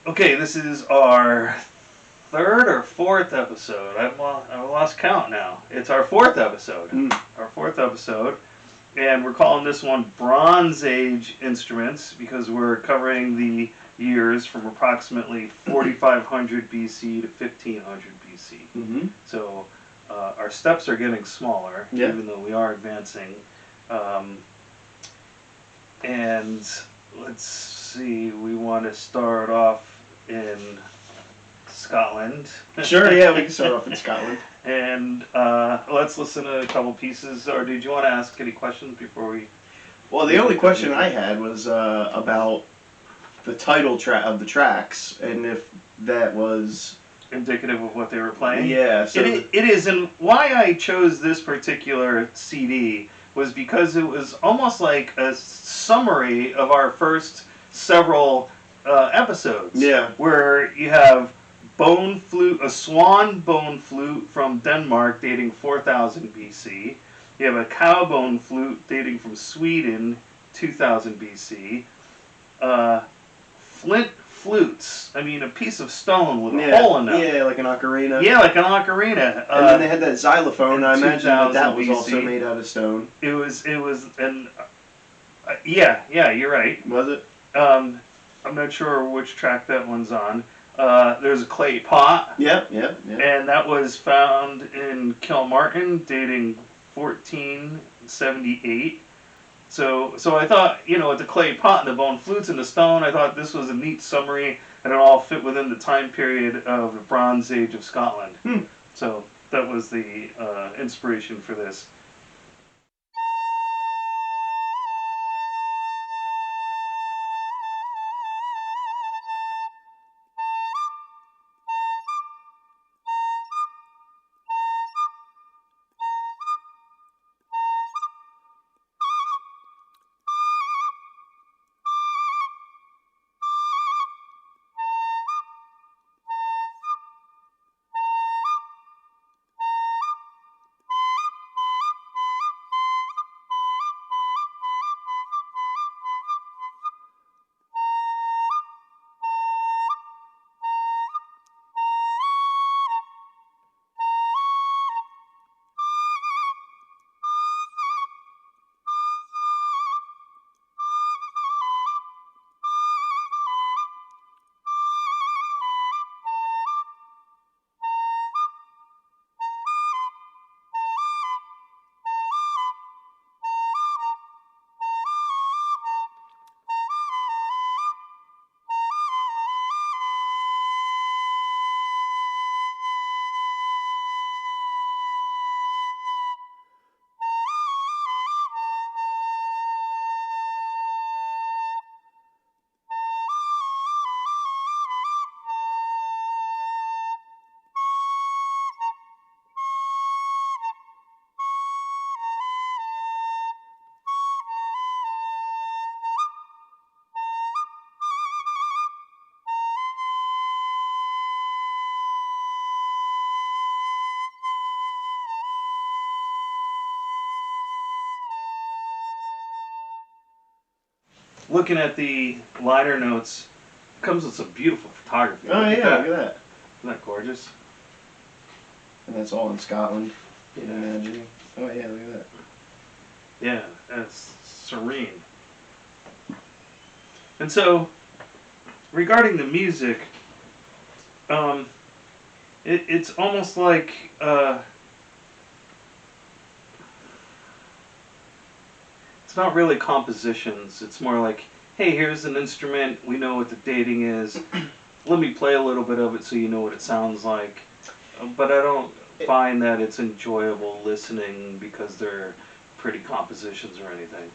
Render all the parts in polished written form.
Okay, this is our third or fourth Episode. I've lost count now. It's our fourth episode. Our fourth episode. And we're calling this one Bronze Age Instruments because we're covering the years from approximately 4500 BC to 1500 BC. So our steps are getting smaller, even though we are advancing. And let's see, we want to start off in Scotland. Sure, yeah, we can start off in Scotland. And let's listen to a couple pieces. Or did you want to ask any questions before we... Well, the only question I had was about the title track of the tracks, and if that was... indicative of what they were playing? Yeah. So it is, and why I chose this particular CD was because it was almost like a summary of our first several episodes. Yeah. Where you have bone flute, a swan bone flute from Denmark dating 4000 BC. You have a cow bone flute dating from Sweden, 2000 BC. Flint flutes. I mean, a piece of stone with a hole in it. Yeah, like an ocarina. Yeah, like an ocarina. And then they had that xylophone. I imagine that was BC. also made out of stone. It was, and yeah, you're right. Was it? I'm not sure which track that one's on. There's a clay pot. Yeah. And that was found in Kilmartin, dating 1478. So I thought, with the clay pot and the bone flutes and the stone, I thought this was a neat summary, and it all fit within the time period of the Bronze Age of Scotland. So that was the inspiration for this. Looking at the liner notes, it comes with some beautiful photography. Oh, yeah, look at that. Isn't that gorgeous? And that's all in Scotland. Yeah. Imagining. Oh, yeah, look at that. Yeah, that's serene. And so, regarding the music, it's almost like it's not really compositions. It's more like, hey, here's an instrument. We know what the dating is. Let me play a little bit of it so you know what it sounds like. But I don't find that it's enjoyable listening because they're pretty compositions or anything.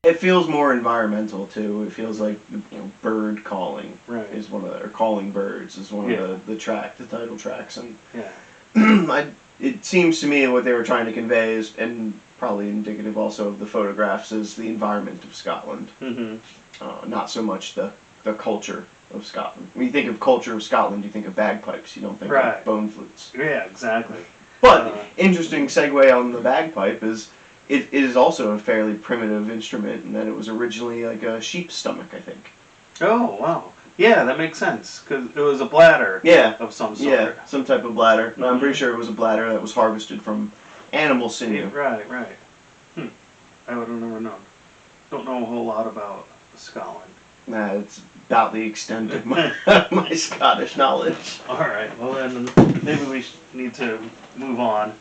It feels more environmental too. It feels like bird calling is one of or calling birds is one of the title tracks, and it seems to me what they were trying to convey is, and probably indicative also of the photographs, is the environment of Scotland. Not so much the culture of Scotland. When you think of culture of Scotland, you think of bagpipes. You don't think of bone flutes. Yeah, exactly. But interesting segue on the bagpipe is it is also a fairly primitive instrument in that it was originally like a sheep's stomach, I think. Oh, wow. Yeah, that makes sense, because it was a bladder of some sort. Yeah, some type of bladder. I'm pretty sure it was a bladder that was harvested from animal sinew. Right. I would have never known. Don't know a whole lot about Scotland. Nah, it's about the extent of my, my Scottish knowledge. Alright, well then, maybe we need to move on.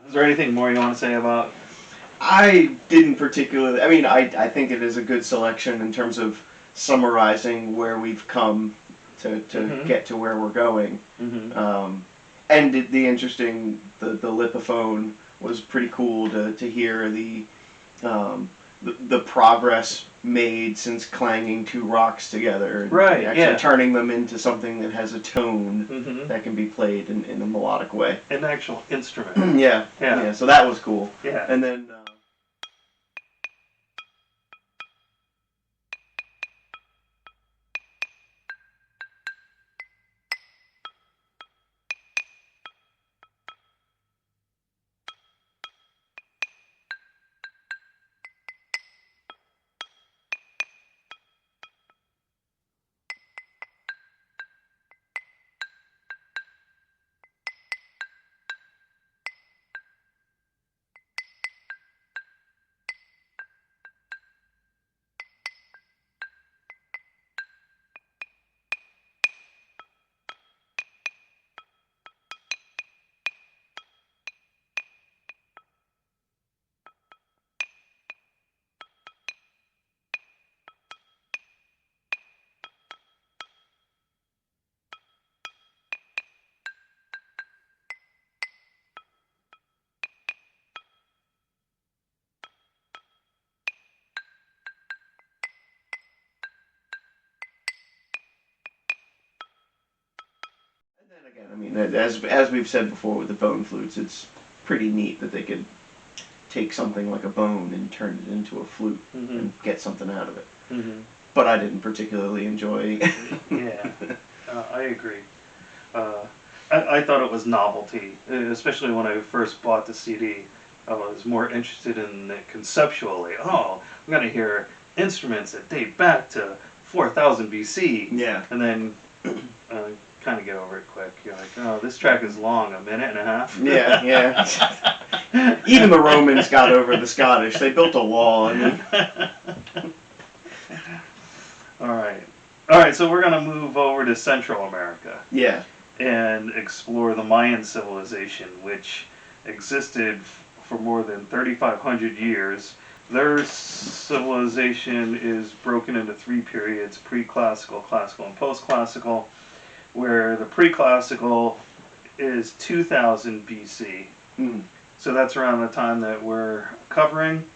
Is there anything more you want to say about? I didn't particularly. I mean, I think it is a good selection in terms of summarizing where we've come to get to where we're going. And the interesting, the Lithophone was pretty cool to hear the progress made since clanging two rocks together. Right, actually turning them into something that has a tone that can be played in a melodic way. An actual instrument. Yeah. So that was cool. Yeah. And then. Again, I mean, as we've said before with the bone flutes, it's pretty neat that they could take something like a bone and turn it into a flute and get something out of it. But I didn't particularly enjoy. I agree. I thought it was novelty, especially when I first bought the CD. I was more interested in it conceptually. Oh, I'm going to hear instruments that date back to 4000 BC. Yeah. And then kind of get over it quick. You're like, oh, this track is long, a minute and a half. Yeah. Even the Romans got over the Scottish. They built a wall. I mean. All right. So we're gonna move over to Central America. Yeah. And explore the Mayan civilization, which existed for more than 3,500 years. Their civilization is broken into three periods: pre-classical, classical, and post-classical. Where the pre-classical is 2000 BC. So that's around the time that we're covering.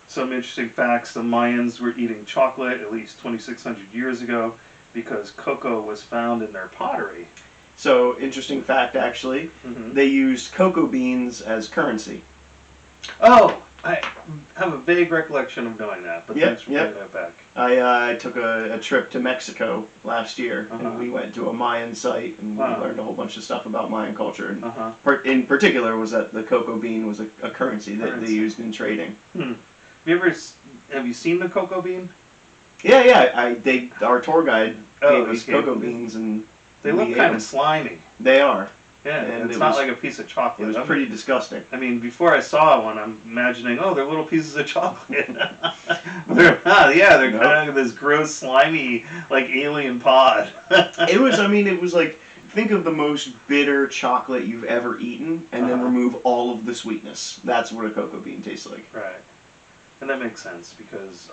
Some interesting facts: the Mayans were eating chocolate at least 2,600 years ago because cocoa was found in their pottery. So, interesting fact, actually, they used cocoa beans as currency. Oh, I have a vague recollection of knowing that, but thanks for bringing that back. I took a trip to Mexico last year, and we went to a Mayan site, and we learned a whole bunch of stuff about Mayan culture. And in particular, was that the cocoa bean was a currency that they used in trading. Have you seen the cocoa bean? Yeah. Our tour guide gave us cocoa beans, and they look kind of slimy. They are. Yeah, and it's not like a piece of chocolate. It was pretty disgusting. I mean, before I saw one, I'm imagining, they're little pieces of chocolate. They're not. Yeah, they're kind of this gross, slimy, like alien pod. It was like, think of the most bitter chocolate you've ever eaten, and then remove all of the sweetness. That's what a cocoa bean tastes like. Right. And that makes sense, because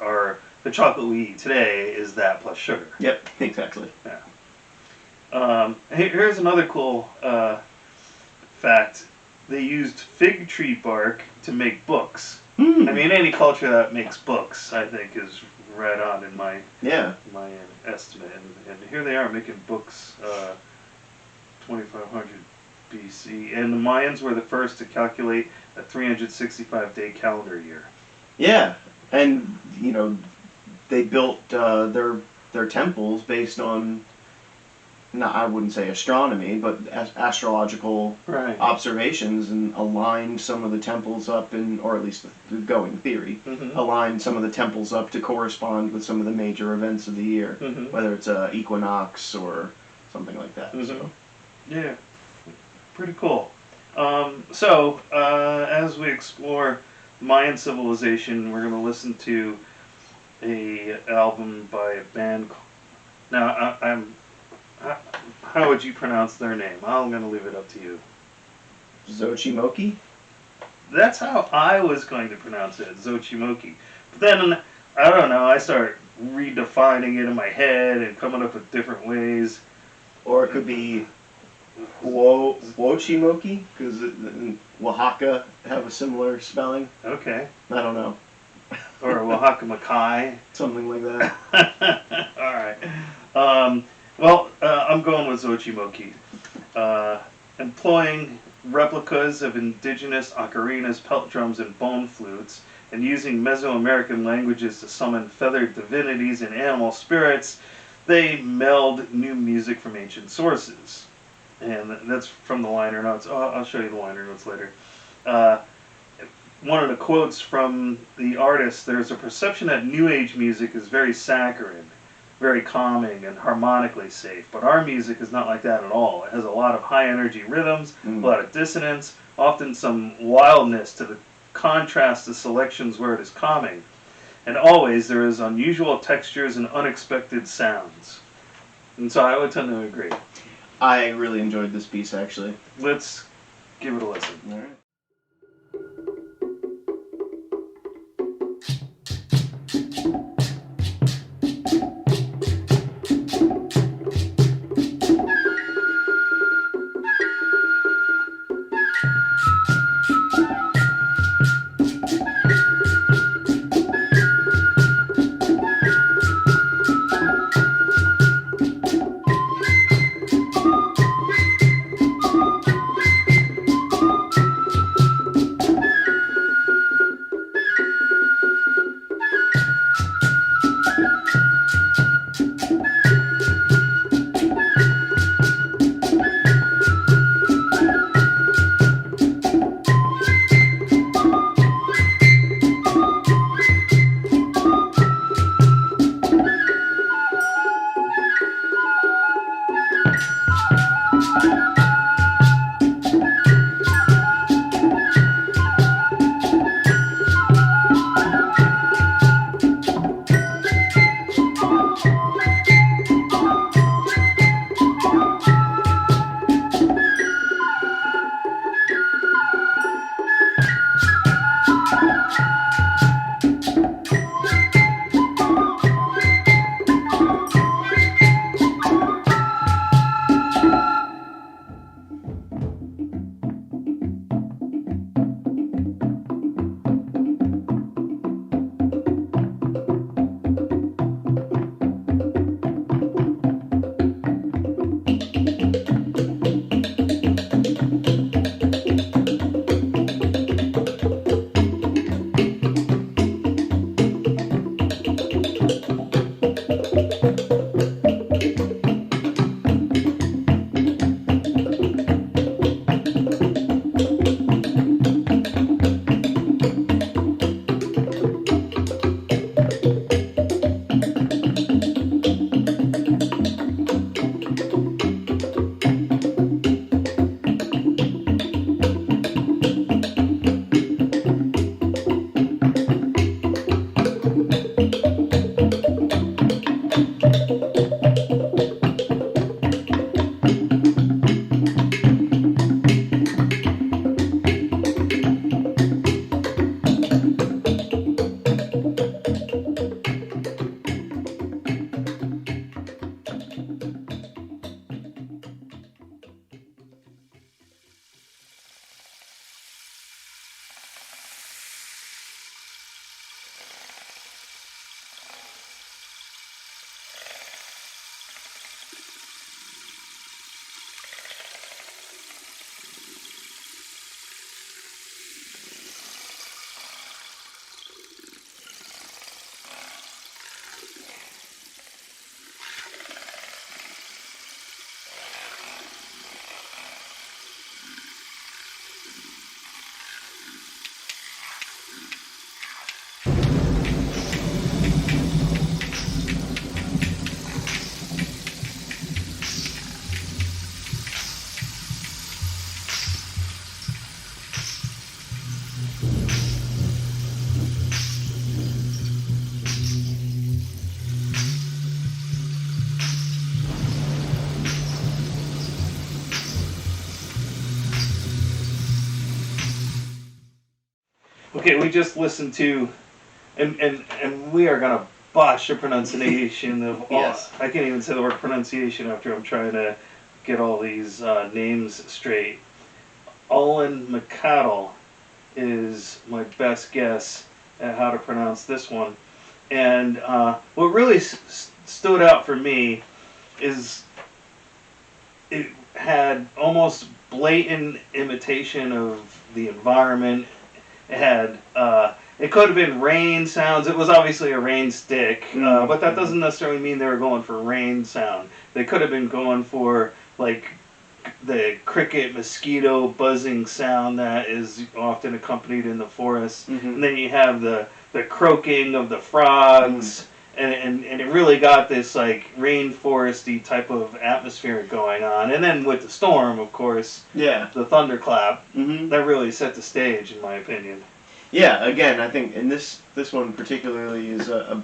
the chocolate we eat today is that plus sugar. Yep, exactly. Yeah. Here's another cool fact. They used fig tree bark to make books. I mean, any culture that makes books, I think, is right on in my estimate. And here they are making books 2500 BC. And the Mayans were the first to calculate a 365-day calendar year. Yeah, and they built their temples based on, I wouldn't say astronomy, but astrological observations, and aligned some of the temples up, or at least the going theory, aligned some of the temples up to correspond with some of the major events of the year, whether it's an equinox or something like that. So. Yeah, pretty cool. So, as we explore Mayan civilization, we're going to listen to a album by a band. Now, how would you pronounce their name? I'm going to leave it up to you. Xochimoquis? That's how I was going to pronounce it, Xochimoquis. But then, I don't know, I start redefining it in my head and coming up with different ways. Or it could be Huochimoquis, because Oaxaca have a similar spelling. Okay. I don't know. Or Oaxaca Mackay. Something like that. All right. I'm going with Xochimoquis. Employing replicas of indigenous ocarinas, pelt drums, and bone flutes, and using Mesoamerican languages to summon feathered divinities and animal spirits, they meld new music from ancient sources. And that's from the liner notes. I'll show you the liner notes later. One of the quotes from the artist: there's a perception that New Age music is very saccharine, very calming, and harmonically safe. But our music is not like that at all. It has a lot of high energy rhythms, a lot of dissonance, often some wildness to the contrast to selections where it is calming. And always there is unusual textures and unexpected sounds. And so I would tend to agree. I really enjoyed this piece, actually. Let's give it a listen. All right. Okay, we just listened to, and we are gonna botch the pronunciation of all. Yes. I can't even say the word pronunciation after I'm trying to get all these names straight. Olin McCadle is my best guess at how to pronounce this one. And what really stood out for me is it had almost blatant imitation of the environment. It had it could have been rain sounds. It was obviously a rain stick, but that doesn't necessarily mean they were going for rain sound. They could have been going for like the cricket mosquito buzzing sound that is often accompanied in the forest. And then you have the croaking of the frogs. And it really got this like rainforesty type of atmosphere going on. And then with the storm, of course, the thunderclap, that really set the stage, in my opinion. Yeah, again, I think, and this one particularly is a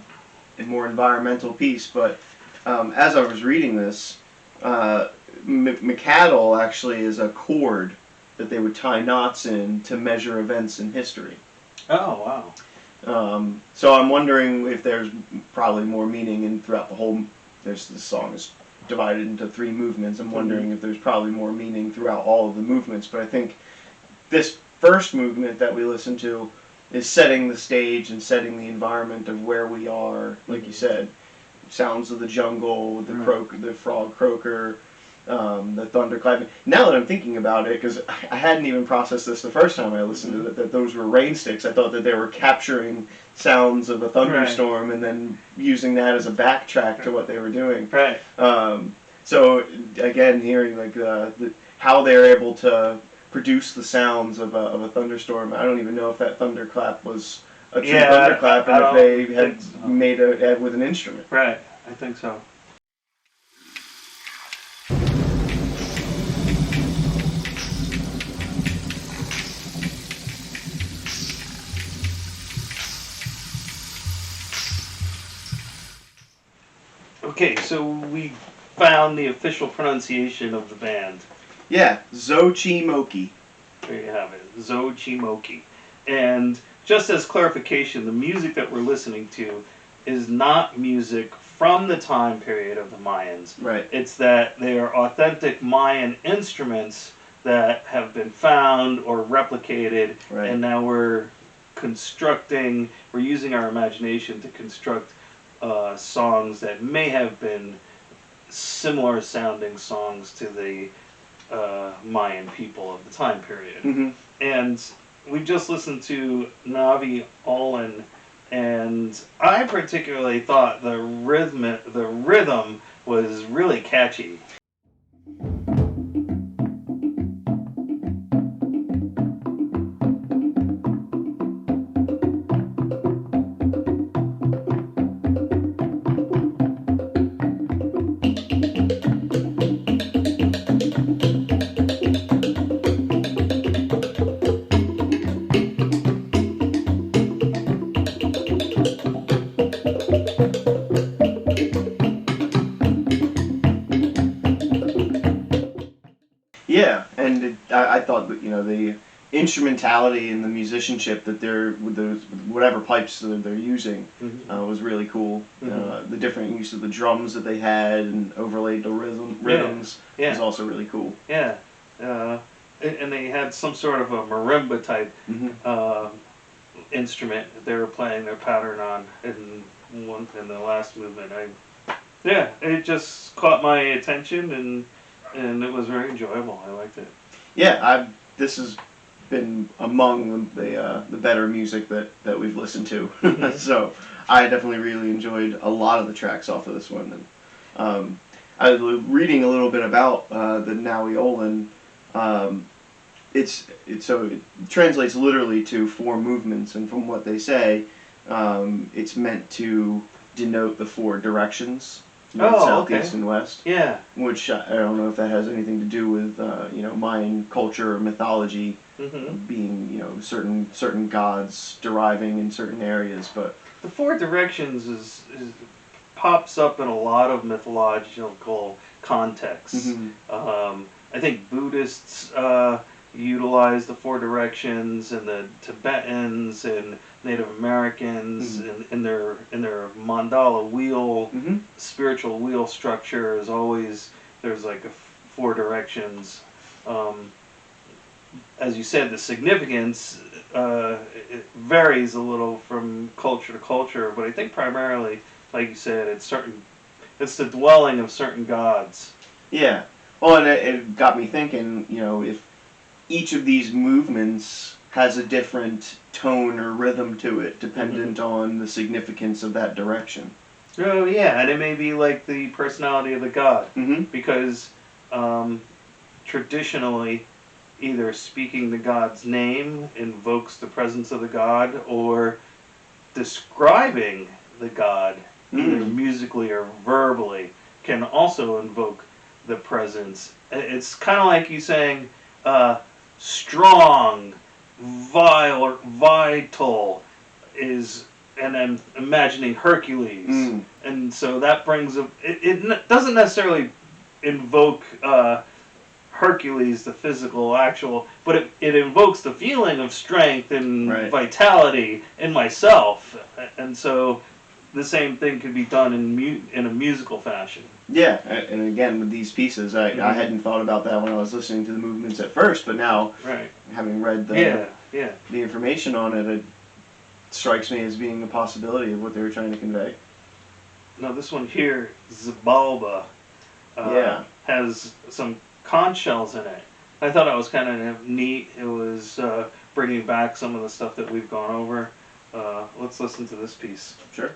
more environmental piece, but as I was reading this, McCadle actually is a cord that they would tie knots in to measure events in history. Oh, wow. So I'm wondering if there's probably more meaning in throughout the whole. The song is divided into 3 movements. I'm wondering if there's probably more meaning throughout all of the movements. But I think this first movement that we listen to is setting the stage and setting the environment of where we are. Like you said, sounds of the jungle, the frog croaker. The thunderclap. Now that I'm thinking about it, because I hadn't even processed this the first time I listened to it, that those were rain sticks. I thought that they were capturing sounds of a thunderstorm and then using that as a backtrack to what they were doing. Right. So again, hearing like how they're able to produce the sounds of a thunderstorm. I don't even know if that thunderclap was a true thunderclap, and if they had made it with an instrument. Right. I think so. Okay, so we found the official pronunciation of the band. Yeah, Xochimoki. There you have it, Xochimoki. And just as clarification, the music that we're listening to is not music from the time period of the Mayans. Right. It's that they are authentic Mayan instruments that have been found or replicated, and now we're using our imagination to construct songs that may have been similar sounding songs to the Mayan people of the time period. And we just listened to Navi Olin, and I particularly thought the rhythm was really catchy. Yeah, and I thought that the instrumentality and the musicianship that they're with those whatever pipes that they're using was really cool. The different use of the drums that they had and overlaid the rhythms was also really cool. Yeah, and they had some sort of a marimba type instrument that they were playing their pattern on in the last movement. It just caught my attention and it was very enjoyable. I liked it. Yeah, this has been among the better music that we've listened to. So I definitely really enjoyed a lot of the tracks off of this one. And I was reading a little bit about the Navi Olin. It translates literally to 4 movements, and from what they say, it's meant to denote the 4 directions. North, south, east, and west. Yeah. Which I don't know if that has anything to do with Mayan culture or mythology, being certain gods deriving in certain areas, but the 4 directions is pops up in a lot of mythological contexts. I think Buddhists utilize the four directions, and the Tibetans and Native Americans in their mandala wheel, spiritual wheel structure is always, there's like four directions. As you said, the significance it varies a little from culture to culture, but I think primarily, like you said, it's the dwelling of certain gods. Yeah. Well, and it got me thinking, if each of these movements has a different tone or rhythm to it, dependent on the significance of that direction. Oh, yeah, and it may be like the personality of the god, because traditionally, either speaking the god's name invokes the presence of the god, or describing the god, either musically or verbally, can also invoke the presence. It's kind of like you saying, strong, vital is, and I'm imagining Hercules. And so that brings it doesn't necessarily invoke Hercules, the physical, actual, but it invokes the feeling of strength and vitality in myself. And so the same thing could be done in a musical fashion. Yeah, and again, with these pieces, I hadn't thought about that when I was listening to the movements at first, but now, having read the information on it, it strikes me as being a possibility of what they were trying to convey. Now this one here, Xibalba, has some conch shells in it. I thought it was kind of neat. It was bringing back some of the stuff that we've gone over. Let's listen to this piece. Sure.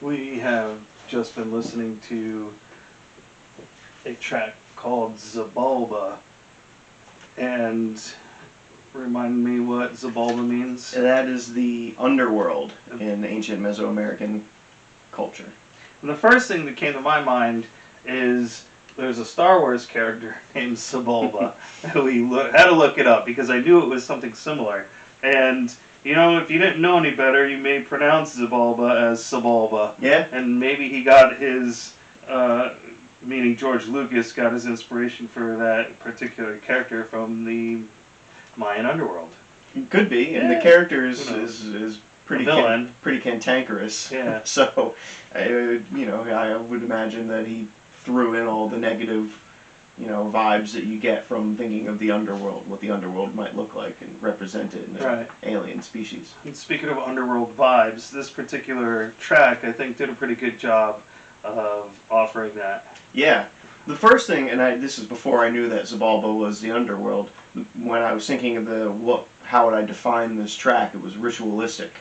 We have just been listening to a track called Xibalba, and remind me what Xibalba means? That is the underworld in ancient Mesoamerican culture. And the first thing that came to my mind is there's a Star Wars character named Xibalba. We had to look it up because I knew it was something similar. And if you didn't know any better, you may pronounce Xibalba as Xibalba. Yeah. And maybe he got his, meaning George Lucas, got his inspiration for that particular character from the Mayan underworld. It could be, and the character is pretty pretty cantankerous. Yeah. So, I would imagine that he threw in all the negative vibes that you get from thinking of the underworld, what the underworld might look like and represent it in an alien species. And speaking of underworld vibes, this particular track, I think, did a pretty good job of offering that. Yeah. The first thing, and this is before I knew that Xibalba was the underworld, when I was thinking of how would I define this track? It was ritualistic.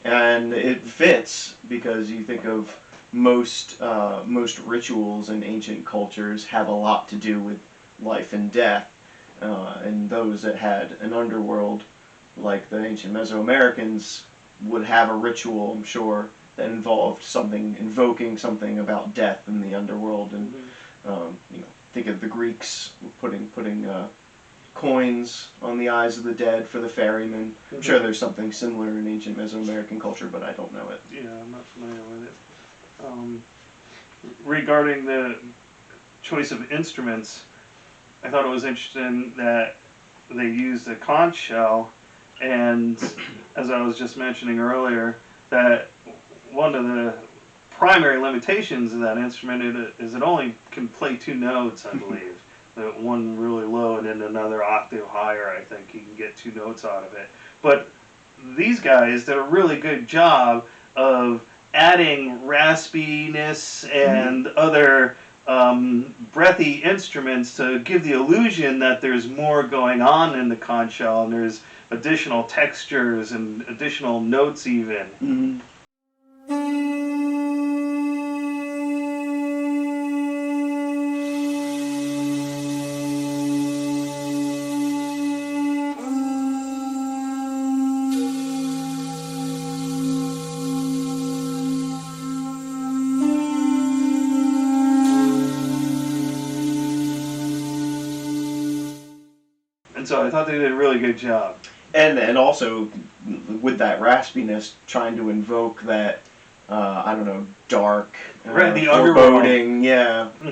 And it fits because you think of most rituals in ancient cultures have a lot to do with life and death, and those that had an underworld, like the ancient Mesoamericans, would have a ritual, I'm sure, that involved something, invoking something about death in the underworld, and think of the Greeks putting coins on the eyes of the dead for the ferrymen. I'm sure there's something similar in ancient Mesoamerican culture, but I don't know it. Yeah, I'm not familiar with it. Regarding the choice of instruments, I thought it was interesting that they used a conch shell, and as I was just mentioning earlier, that one of the primary limitations of that instrument is it only can play 2 notes, I believe. One really low and then another octave higher. I think you can get 2 notes out of it. But these guys did a really good job of adding raspiness and other breathy instruments to give the illusion that there's more going on in the conch shell, and there's additional textures and additional notes even. Mm-hmm. And so I thought they did a really good job. And also, with that raspiness, trying to invoke that, I don't know, dark, the foreboding,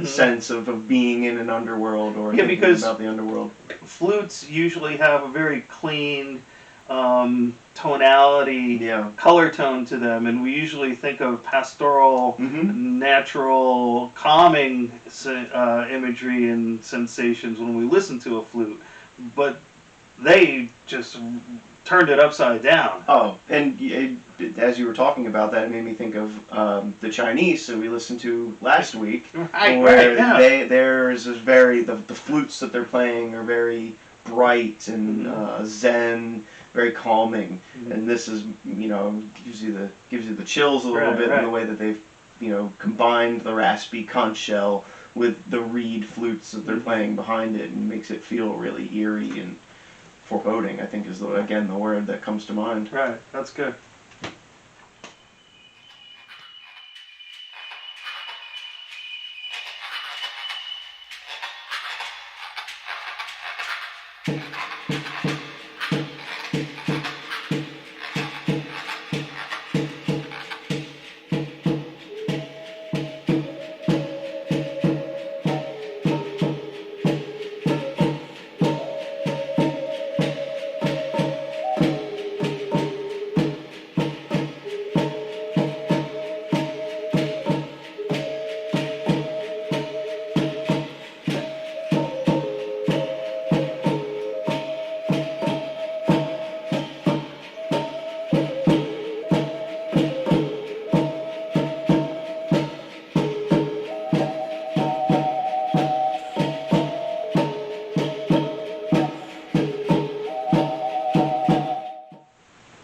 sense of being in an underworld or thinking because about the underworld. Flutes usually have a very clean tonality, color tone to them, and we usually think of pastoral, natural, calming imagery and sensations when we listen to a flute. But they just turned it upside down. Oh, and as you were talking about that, it made me think of the Chinese that we listened to last week, where there's this the flutes that they're playing are very bright and zen, very calming, and this is gives you the chills a little bit in the way that they've combined the raspy conch shell with the reed flutes that they're playing behind it, and makes it feel really eerie and foreboding, I think is the word that comes to mind. Right, that's good.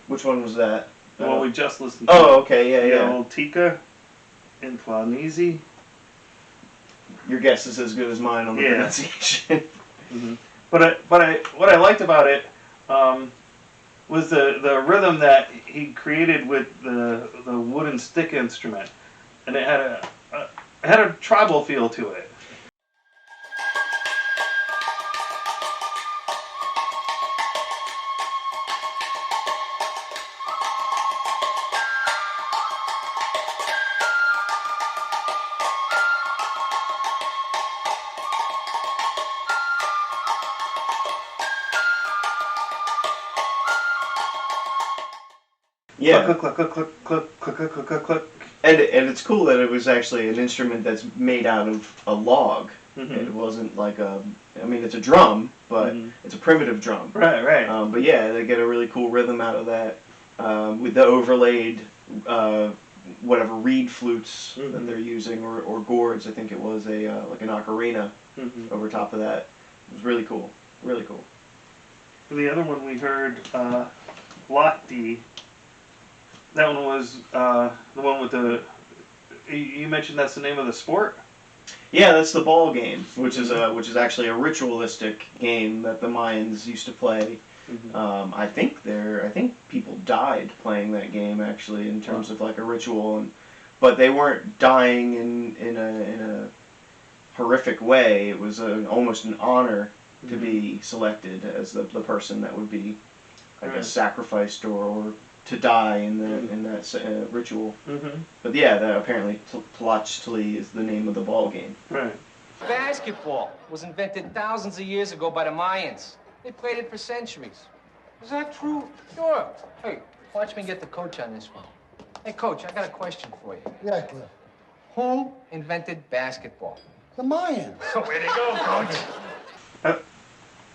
Which one was that? The one we just listened to. Oh, okay, yeah. Old Tika in Clawnese. Your guess is as good as mine on the pronunciation. But what I liked about it, was the rhythm that he created with the wooden stick instrument, and it had a tribal feel to it. Yeah. Click, click, click, click, click, click, click, click, click, click. And it's cool that it was actually an instrument that's made out of a log. Mm-hmm. It wasn't like it's a drum, but it's a primitive drum. Right, right. But yeah, they get a really cool rhythm out of that with the overlaid whatever reed flutes that they're using, or gourds. I think it was like an ocarina over top of that. It was really cool. Really cool. The other one we heard, Lochte. That one was the one with the. You mentioned that's the name of the sport. Yeah, that's the ball game, which is actually a ritualistic game that the Mayans used to play. I think people died playing that game actually in terms of like a ritual, but they weren't dying in a horrific way. It was almost an honor to be selected as the person that would be, I guess, sacrificed or to die in that ritual. But yeah, apparently Tlachtli is the name of the ball game. Right. Basketball was invented thousands of years ago by the Mayans. They played it for centuries. Is that true? Sure. Hey, watch me get the coach on this one. Hey, Coach, I got a question for you. Yeah, Cliff. Who invented basketball? The Mayans. Way to go, Coach.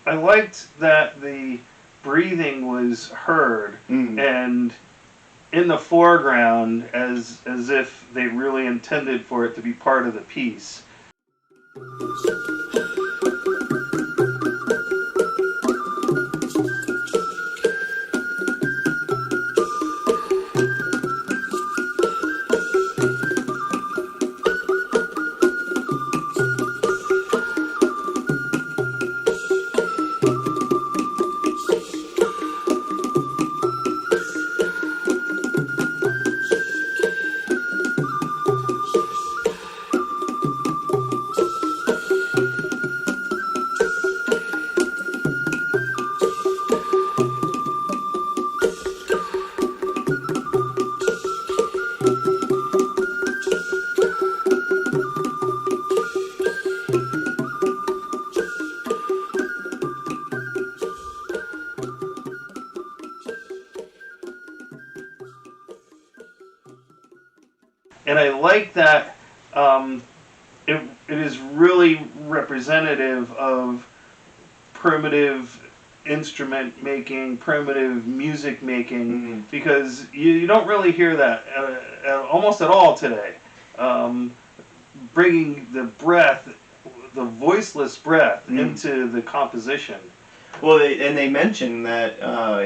I liked that the breathing was heard and in the foreground as if they really intended for it to be part of the piece. And I like that it is really representative of primitive instrument making, primitive music making, because you don't really hear that almost at all today. Bringing the breath, the voiceless breath, into the composition. Well, they mentioned that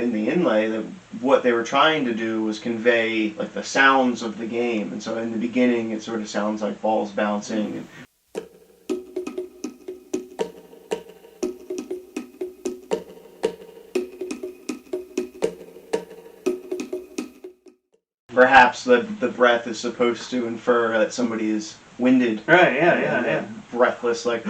in the inlay that what they were trying to do was convey like the sounds of the game, and so in the beginning it sort of sounds like balls bouncing. Perhaps the breath is supposed to infer that somebody is winded. Right, yeah. Breathless, like.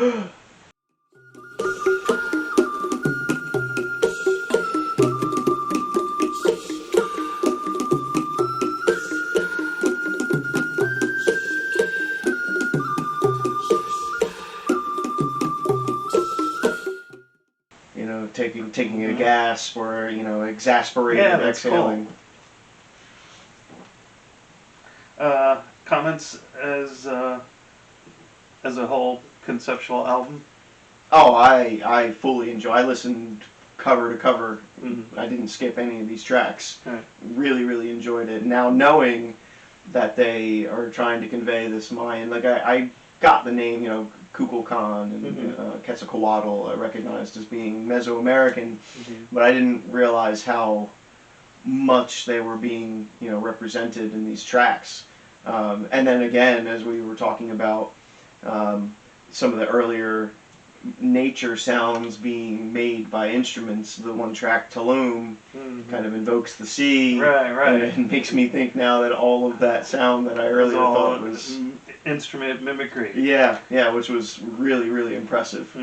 Taking a gasp or exasperated exhaling. Cool. Comments as a whole conceptual album? Oh, I fully enjoy. I listened cover to cover. I didn't skip any of these tracks. Right. Really, really enjoyed it. Now knowing that they are trying to convey this Mayan, like I got the name, Kukulkan and Quetzalcoatl I recognized as being Mesoamerican, but I didn't realize how much they were being, represented in these tracks. And then again, as we were talking about some of the earlier nature sounds being made by instruments. The one track, Tulum, kind of invokes the sea. Right. And it makes me think now that all of that sound that I earlier thought was instrument mimicry. Yeah, which was really, really impressive.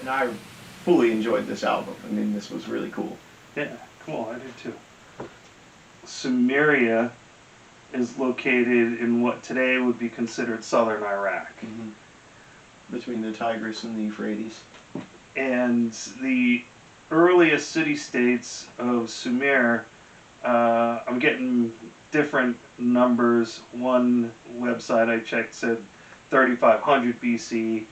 And I fully enjoyed this album. I mean, this was really cool. Yeah, cool. I did too. Sumeria is located in what today would be considered southern Iraq. Between the Tigris and the Euphrates. And the earliest city-states of Sumer, I'm getting different numbers. One website I checked said 3500 BC.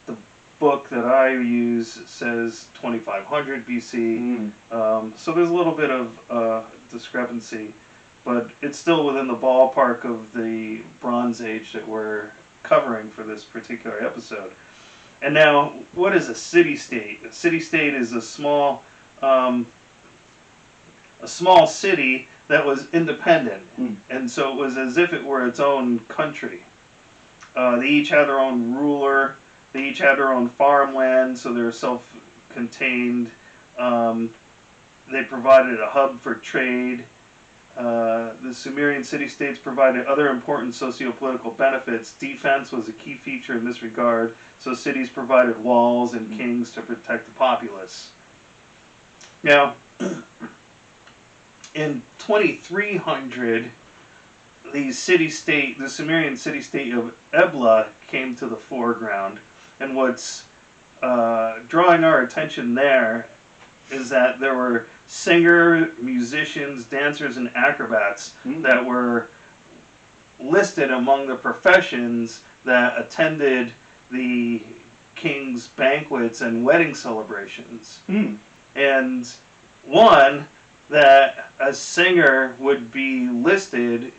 The book that I use says 2500 BC. So there's a little bit of discrepancy, but it's still within the ballpark of the Bronze Age that we're covering for this particular episode. And now, what is a city-state? A city-state is a small city that was independent, and so it was as if it were its own country. They each had their own ruler. They each had their own farmland, so they were self-contained. They provided a hub for trade. The Sumerian city-states provided other important socio-political benefits. Defense was a key feature in this regard, so cities provided walls and kings to protect the populace. Now, in 2300, the Sumerian city-state of Ebla came to the foreground, and what's drawing our attention there is that there were singers, musicians, dancers, and acrobats that were listed among the professions that attended the king's banquets and wedding celebrations. And one, that a singer would be listed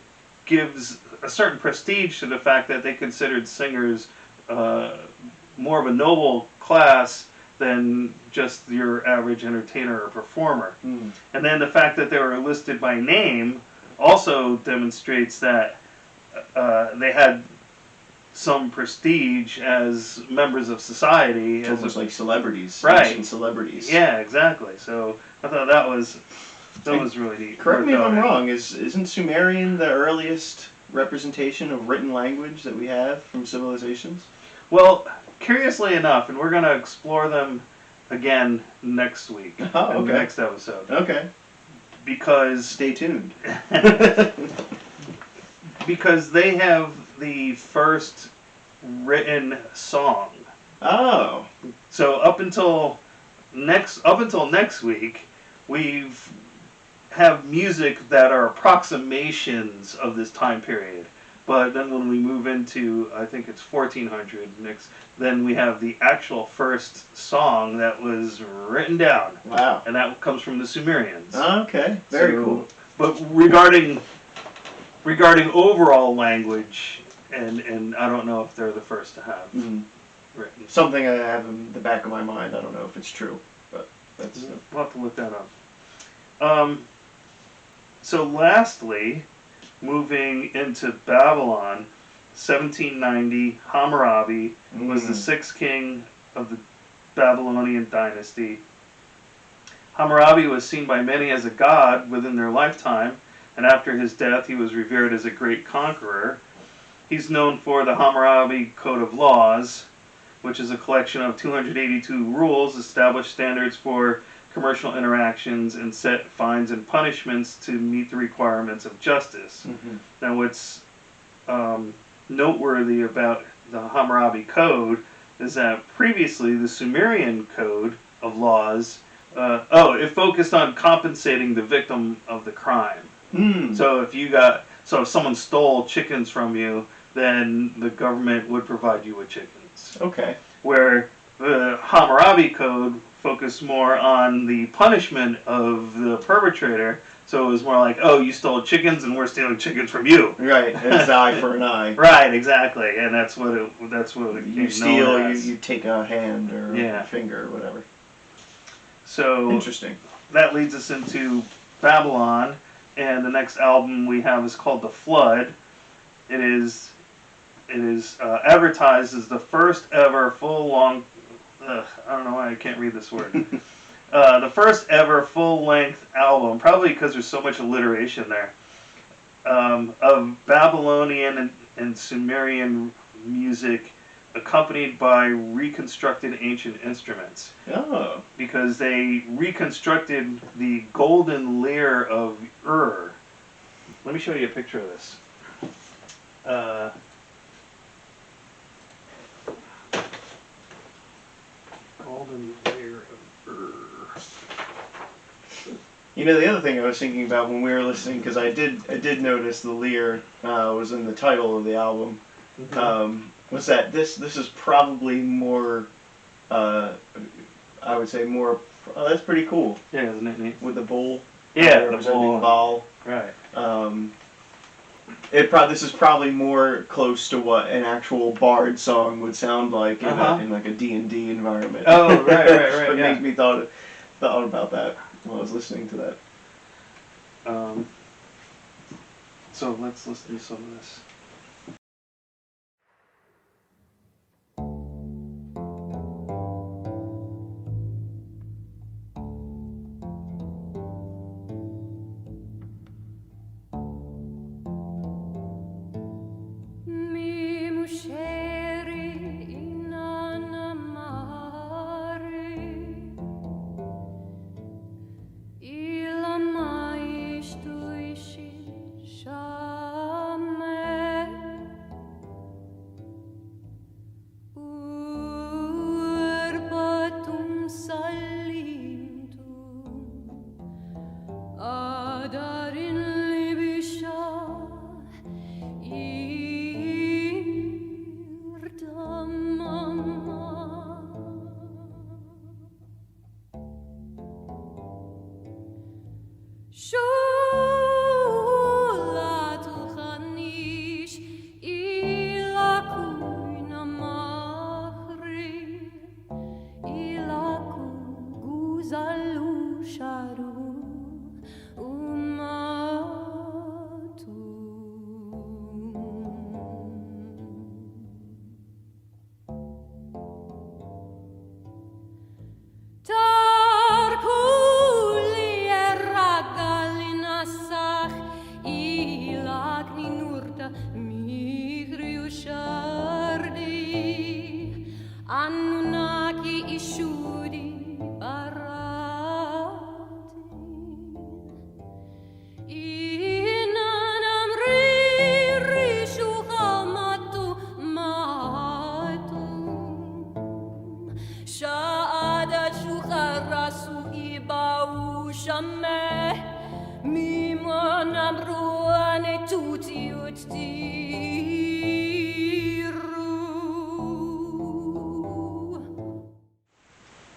gives a certain prestige to the fact that they considered singers more of a noble class than just your average entertainer or performer. And then the fact that they were listed by name also demonstrates that they had some prestige as members of society. It's almost like celebrities. Right. Ancient celebrities. Yeah, exactly. So I thought that was really neat. Correct me if I'm wrong, isn't Sumerian the earliest representation of written language that we have from civilizations? Well, curiously enough, and we're going to explore them again next week, in the next episode. Okay. Because... Stay tuned. because they have the first written song. Oh. So up until next week, we've have music that are approximations of this time period. But then when we move into, I think it's 1400 next, then we have the actual first song that was written down. Wow. And that comes from the Sumerians. Okay, very cool. But regarding overall language, and I don't know if they're the first to have written. Something I have in the back of my mind. I don't know if it's true, but that's... We'll have to look that up. So lastly, moving into Babylon, 1790, Hammurabi was the sixth king of the Babylonian dynasty. Hammurabi was seen by many as a god within their lifetime, and after his death he was revered as a great conqueror. He's known for the Hammurabi Code of Laws, which is a collection of 282 rules, established standards for commercial interactions, and set fines and punishments to meet the requirements of justice. Now what's noteworthy about the Hammurabi Code is that previously the Sumerian Code of Laws, it focused on compensating the victim of the crime. So if someone stole chickens from you, then the government would provide you with chickens. Okay. Where the Hammurabi Code focused more on the punishment of the perpetrator. So it was more like, oh, you stole chickens and we're stealing chickens from you. Right, it's eye for an eye. Right, exactly, and that's what it you steal, you take a hand or a finger or whatever. So interesting. That leads us into Babylon, and the next album we have is called The Flood. It is advertised as the first ever full-long... I don't know why I can't read this word. The first ever full-length album, probably because there's so much alliteration there, of Babylonian and Sumerian music accompanied by reconstructed ancient instruments. Oh. Because they reconstructed the golden lyre of Ur. Let me show you a picture of this. Golden lyre of Ur. You know, the other thing I was thinking about when we were listening, because I did notice the lyre was in the title of the album, was that this is probably more, I would say more, that's pretty cool. Yeah, isn't it neat? With the bowl. Yeah, the bowl. Right. This is probably more close to what an actual bard song would sound like in like a D&D environment. Oh, right. It made me thought about that while I was listening to that. So let's listen to some of this. jamais mi mon amruane tutti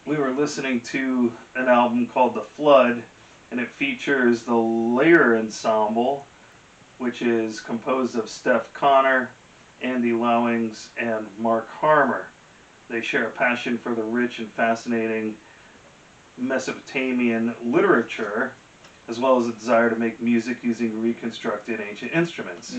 We were listening to an album called The Flood, and it features the Lear Ensemble, which is composed of Steph Connor, Andy Lowings, and Mark Harmer. They share a passion for the rich and fascinating Mesopotamian literature, as well as a desire to make music using reconstructed ancient instruments.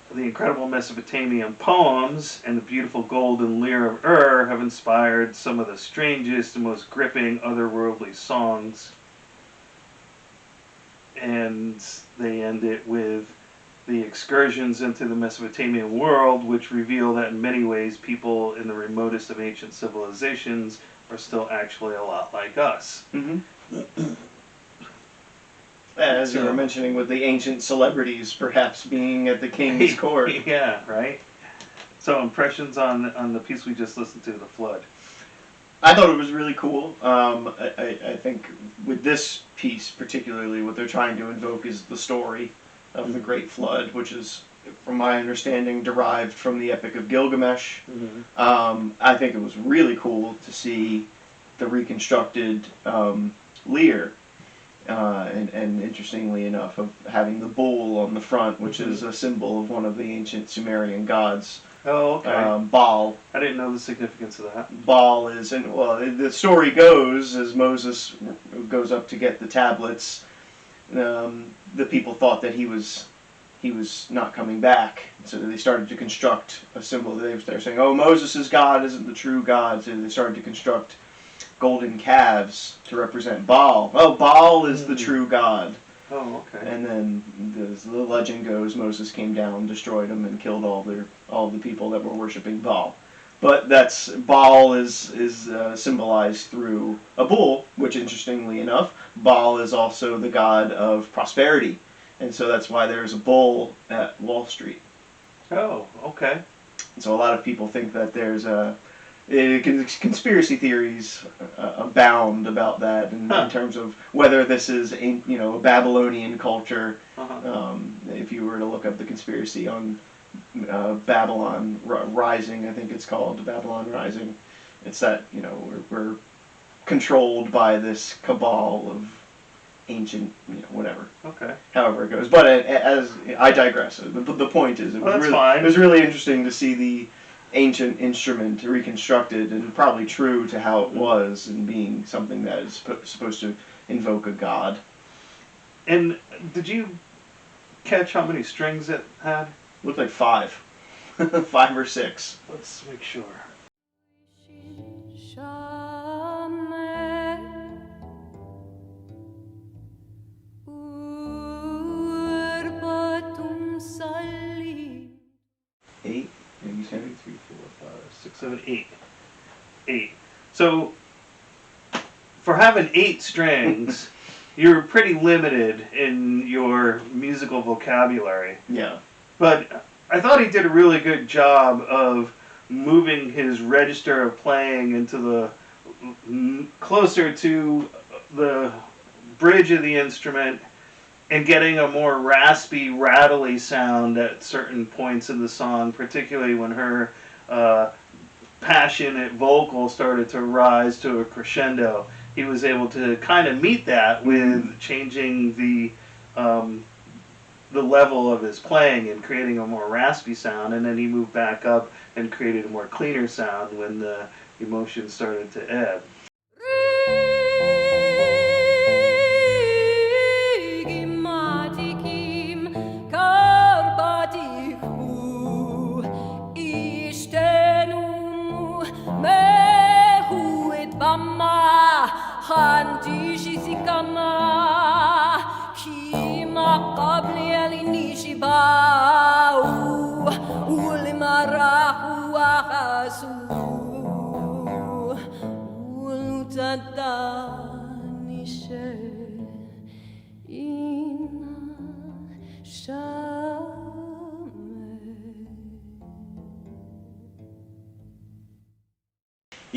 The incredible Mesopotamian poems and the beautiful golden lyre of have inspired some of the strangest and most gripping otherworldly songs. And they end it with the excursions into the Mesopotamian world, which reveal that in many ways people in the remotest of ancient civilizations are still actually a lot like us. As you were mentioning with the ancient celebrities perhaps being at the king's court. Yeah, right? So impressions on the piece we just listened to, The Flood. I thought it was really cool. I think with this piece particularly, what they're trying to invoke is the story of the Great Flood, which is, from my understanding, derived from the Epic of Gilgamesh. I think it was really cool to see the reconstructed lyre. And interestingly enough, of having the bull on the front, which is a symbol of one of the ancient Sumerian gods. Oh, okay. Baal. I didn't know the significance of that. Baal is, and well, the story goes, as Moses goes up to get the tablets, the people thought that he was not coming back, so they started to construct a symbol. They're saying, "Oh, Moses' God isn't the true God," so they started to construct golden calves to represent Baal. Oh, Baal is the true God. Oh, okay. And then the legend goes, Moses came down, destroyed them, and killed all the people that were worshiping Baal. But Baal is symbolized through a bull, which, interestingly enough, Baal is also the god of prosperity, and so that's why there's a bull at Wall Street. Oh, okay. And so a lot of people think that there's conspiracy theories abound about that, in terms of whether this is a Babylonian culture. If you were to look up the conspiracy on Babylon Rising, I think it's called Babylon Rising. It's that we're controlled by this cabal of ancient whatever. Okay. However it goes, but as I digress. The point is, it was really interesting to see the ancient instrument reconstructed and probably true to how it was, and being something that is supposed to invoke a god. And did you catch how many strings it had? Looked like 5. 5 or 6. Let's make sure. Eight. 2, 3, 4, 5, 6, 7, 8. 8. So, for having 8 strings, you're pretty limited in your musical vocabulary. Yeah. But I thought he did a really good job of moving his register of playing into the closer to the bridge of the instrument, and getting a more raspy, rattly sound at certain points in the song, particularly when her passionate vocal started to rise to a crescendo. He was able to kind of meet that with changing the level of his playing and creating a more raspy sound, and then he moved back up and created a more cleaner sound when the emotion started to ebb.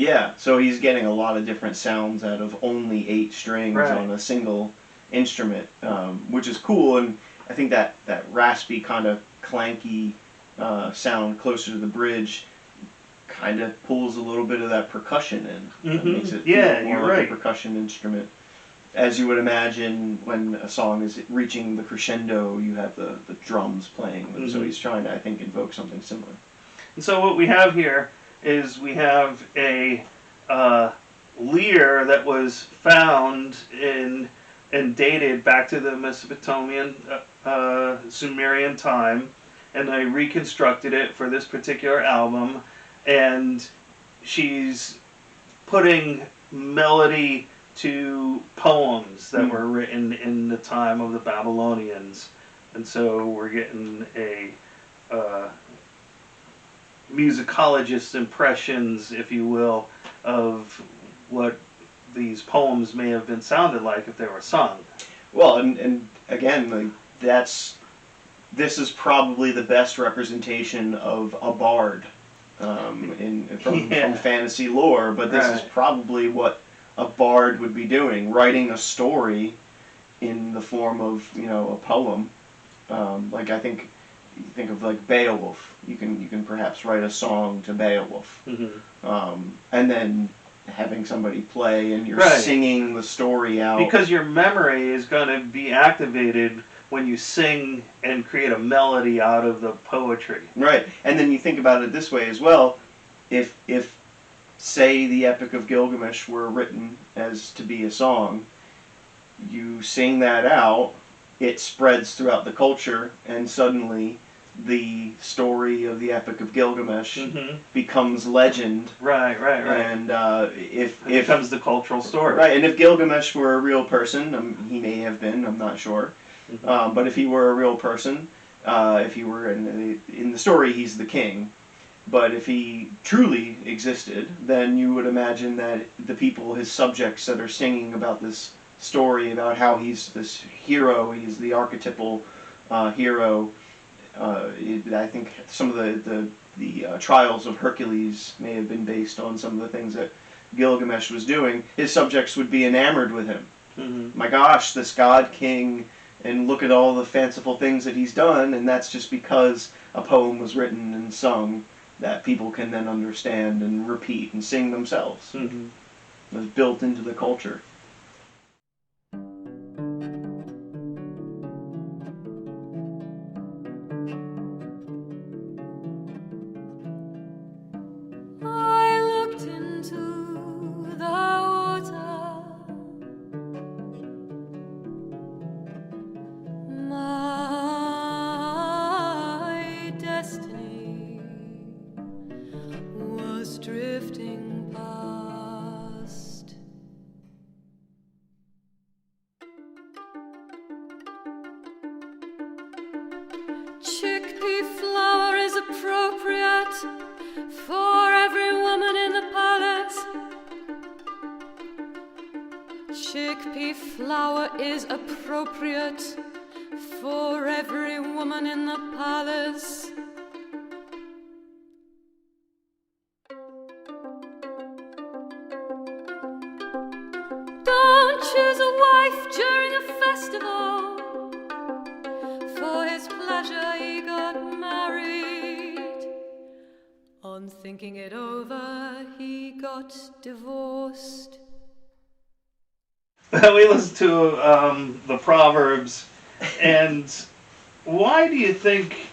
Yeah, so he's getting a lot of different sounds out of only 8 strings on a single instrument, which is cool, and I think that raspy kind of clanky sound closer to the bridge kind of pulls a little bit of that percussion in. That makes it feel more like a percussion instrument. As you would imagine, when a song is reaching the crescendo, you have the drums playing. So he's trying to, I think, invoke something similar. And so what we have here is we have a lyre that was found and dated back to the Mesopotamian, Sumerian time, and I reconstructed it for this particular album, and she's putting melody to poems that were written in the time of the Babylonians, and so we're getting a musicologist's impressions, if you will, of what these poems may have been sounded like if they were sung. Well, and again, like, this is probably the best representation of a bard from fantasy lore, but this is probably what a bard would be doing, writing a story in the form of, a poem. Like, I think you think of like Beowulf. You can perhaps write a song to Beowulf, and then having somebody play, and you're singing the story out. Because your memory is going to be activated when you sing and create a melody out of the poetry. Right, and then you think about it this way as well. If say the Epic of Gilgamesh were written as to be a song, you sing that out, it spreads throughout the culture, and suddenly the story of the Epic of Gilgamesh becomes legend. Right. And if it becomes the cultural story. Right, and if Gilgamesh were a real person, he may have been, I'm not sure, but if he were a real person, if he were in the story, he's the king. But if he truly existed, then you would imagine that the people, his subjects that are singing about this story, about how he's this hero, he's the archetypal hero. I think some of the trials of Hercules may have been based on some of the things that Gilgamesh was doing. His subjects would be enamored with him. My gosh, this god king, and look at all the fanciful things that he's done, and that's just because a poem was written and sung that people can then understand and repeat and sing themselves. It was built into the culture. Drifting past. Chickpea flour is appropriate for every woman in the palace. Chickpea flour is appropriate for every woman in the palace. Choose a wife during a festival. For his pleasure he got married. On thinking it over, he got divorced. We listened to the Proverbs, and why do you think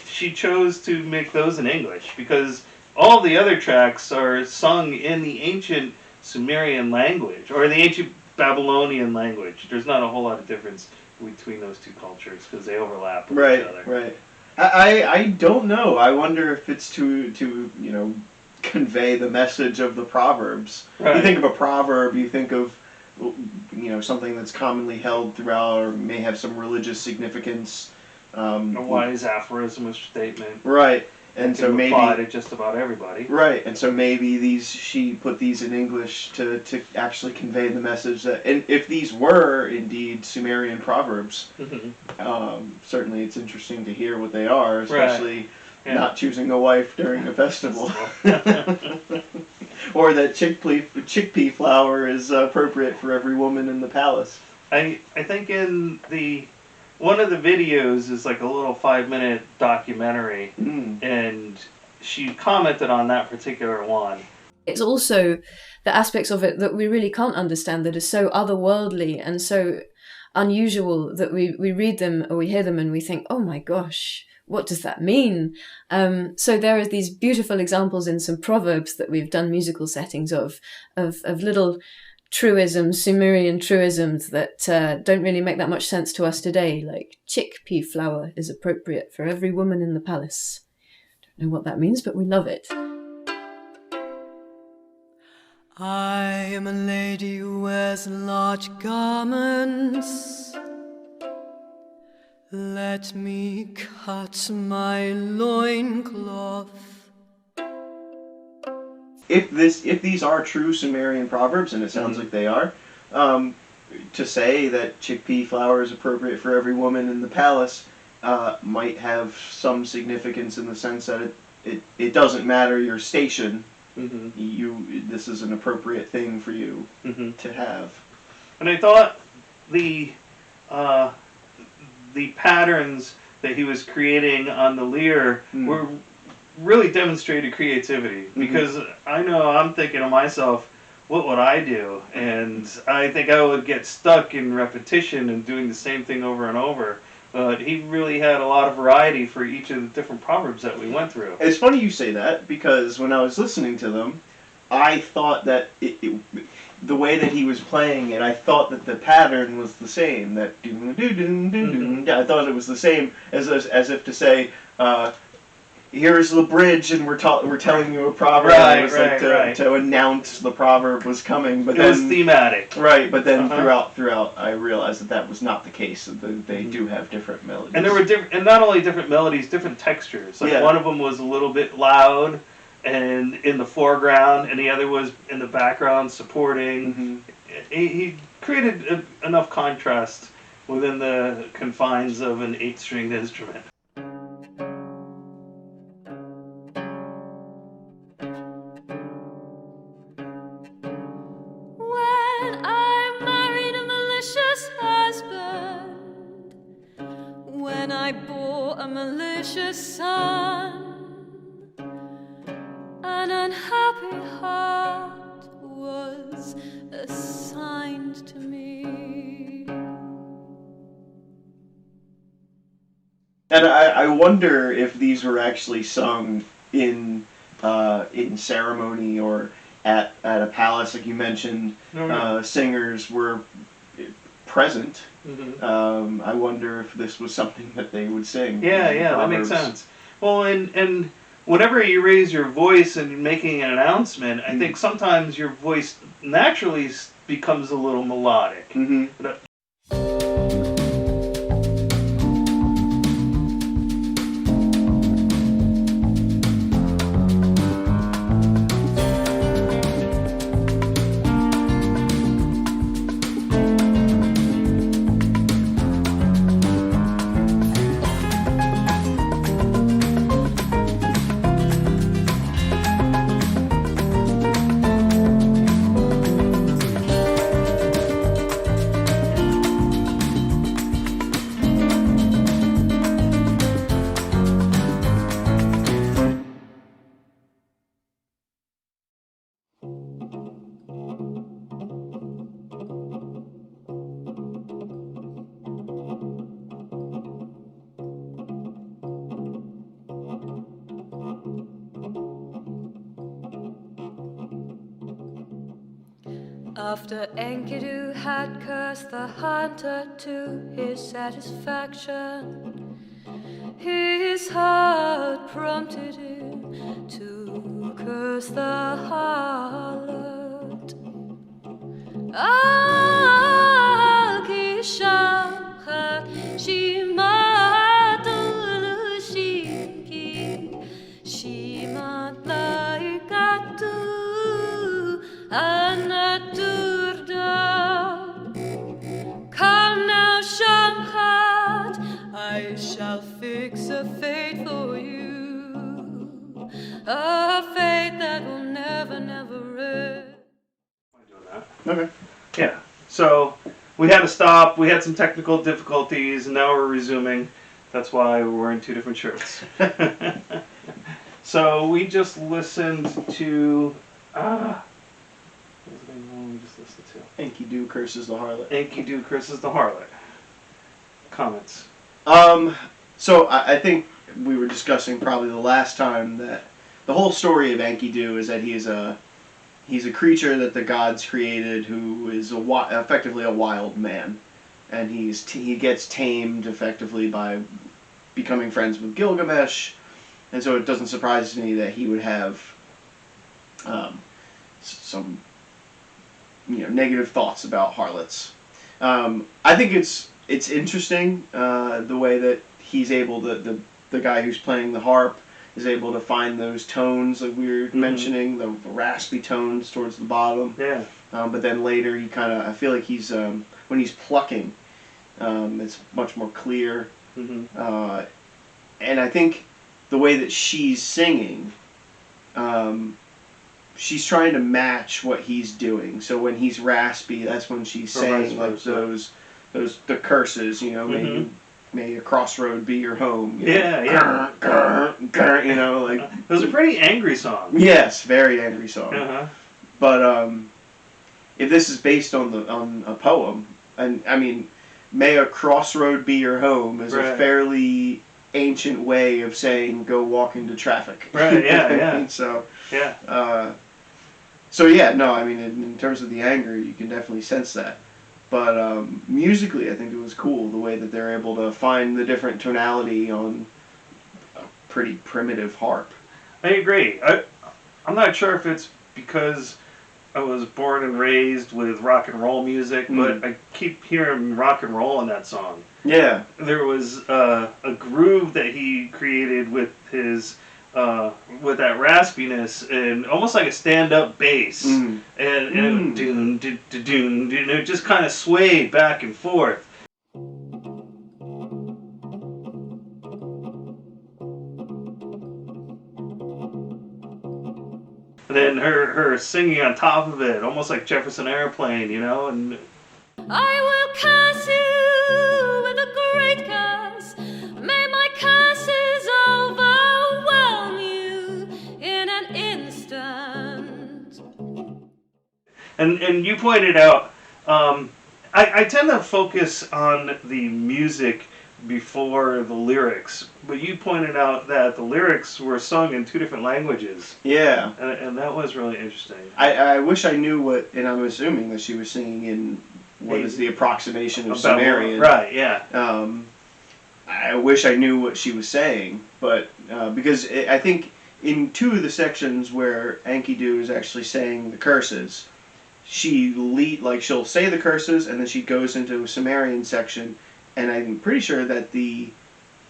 she chose to make those in English? Because all the other tracks are sung in the ancient Sumerian language, or the ancient Babylonian language. There's not a whole lot of difference between those two cultures because they overlap with each other. Right. I don't know. I wonder if it's to convey the message of the Proverbs. Right. You think of a proverb, you think of something that's commonly held throughout or may have some religious significance. A wise aphorism statement. Right. And so maybe apply to just about everybody. Right, and so maybe she put these in English to actually convey the message that, and if these were indeed Sumerian proverbs, certainly it's interesting to hear what they are, especially not choosing a wife during a festival. or that chickpea flour is appropriate for every woman in the palace. I think in one of the videos is like a little 5-minute documentary, and she commented on that particular one. It's also the aspects of it that we really can't understand that are so otherworldly and so unusual that we read them or we hear them and we think, oh my gosh, what does that mean? So there are these beautiful examples in some proverbs that we've done musical settings of little truisms, Sumerian truisms that don't really make that much sense to us today, like chickpea flour is appropriate for every woman in the palace. Don't know what that means, but we love it. I am a lady who wears large garments. Let me cut my loincloth. If these are true Sumerian proverbs, and it sounds like they are, to say that chickpea flour is appropriate for every woman in the palace might have some significance in the sense that it doesn't matter your station. This is an appropriate thing for you to have. And I thought the patterns that he was creating on the lyre were really demonstrated creativity, because I know I'm thinking to myself, what would I do? And I think I would get stuck in repetition and doing the same thing over and over. But he really had a lot of variety for each of the different proverbs that we went through. It's funny you say that, because when I was listening to them, I thought that the way that he was playing it, I thought that the pattern was the same. That I thought it was the same as if to say, here's the bridge, and we're telling you a proverb. Right, it was to announce the proverb was coming. But it was thematic. Right, but then throughout, I realized that was not the case. That they do have different melodies. And there were and not only different melodies, different textures. Like one of them was a little bit loud and in the foreground, and the other was in the background supporting. He created enough contrast within the confines of an 8-stringed instrument. When I bore a malicious son, an unhappy heart was assigned to me. And I wonder if these were actually sung in ceremony or at a palace, like you mentioned. Singers were present. I wonder if this was something that they would sing. Yeah, that makes sense. Well, and whenever you raise your voice and making an announcement, I think sometimes your voice naturally becomes a little melodic. After Enkidu had cursed the hunter to his satisfaction, his heart prompted him to curse the harlot. Al-Kishamchat Shimatul Shiki Shimat Laikatu Anaturda. Come now, Shamchat, I shall fix a fate for you, a fate that will never, never end. Okay. Yeah. So we had to stop. We had some technical difficulties, and now we're resuming. That's why we're wearing two different shirts. So we just listened to. What was the name of the one we just listened to? Enkidu Curses the Harlot. Enkidu Curses the Harlot. Comments? So I think we were discussing probably the last time that the whole story of Enkidu is that he's a creature that the gods created who is effectively a wild man, and he gets tamed effectively by becoming friends with Gilgamesh, and so it doesn't surprise me that he would have some negative thoughts about harlots. I think it's interesting the way that he's able to the guy who's playing the harp is able to find those tones like we were mentioning, the raspy tones towards the bottom. Yeah. But then later he I feel like he's when he's plucking, it's much more clear. Mm-hmm. And I think the way that she's singing, she's trying to match what he's doing. So when he's raspy, that's when she's saying like the curses, may a crossroad be your home. Yeah. Like It was a pretty angry song. Yes, very angry song. Uh-huh. But if this is based on a poem, and I mean, may a crossroad be your home is a fairly ancient way of saying go walk into traffic. Right. Yeah. So yeah. So yeah, no, I mean, in terms of the anger, you can definitely sense that. But musically, I think it was cool the way that they're able to find the different tonality on a pretty primitive harp. I agree. I'm not sure if it's because I was born and raised with rock and roll music, but I keep hearing rock and roll in that song. Yeah. There was a groove that he created with his with that raspiness and almost like a stand-up bass, and it doon doon doon, and it just kind of swayed back and forth. And then her singing on top of it, almost like Jefferson Airplane, and I will curse you with a great curse. May my curses overwhelm you in an instant. And you pointed out, I tend to focus on the music before the lyrics, but you pointed out that the lyrics were sung in two different languages. Yeah. And that was really interesting. I wish I knew what, and I'm assuming that she was singing in what is the approximation of Sumerian. Right, yeah. I wish I knew what she was saying, but because I think in two of the sections where Enkidu is actually saying the curses, she'll say the curses and then she goes into a Sumerian section, and I'm pretty sure that the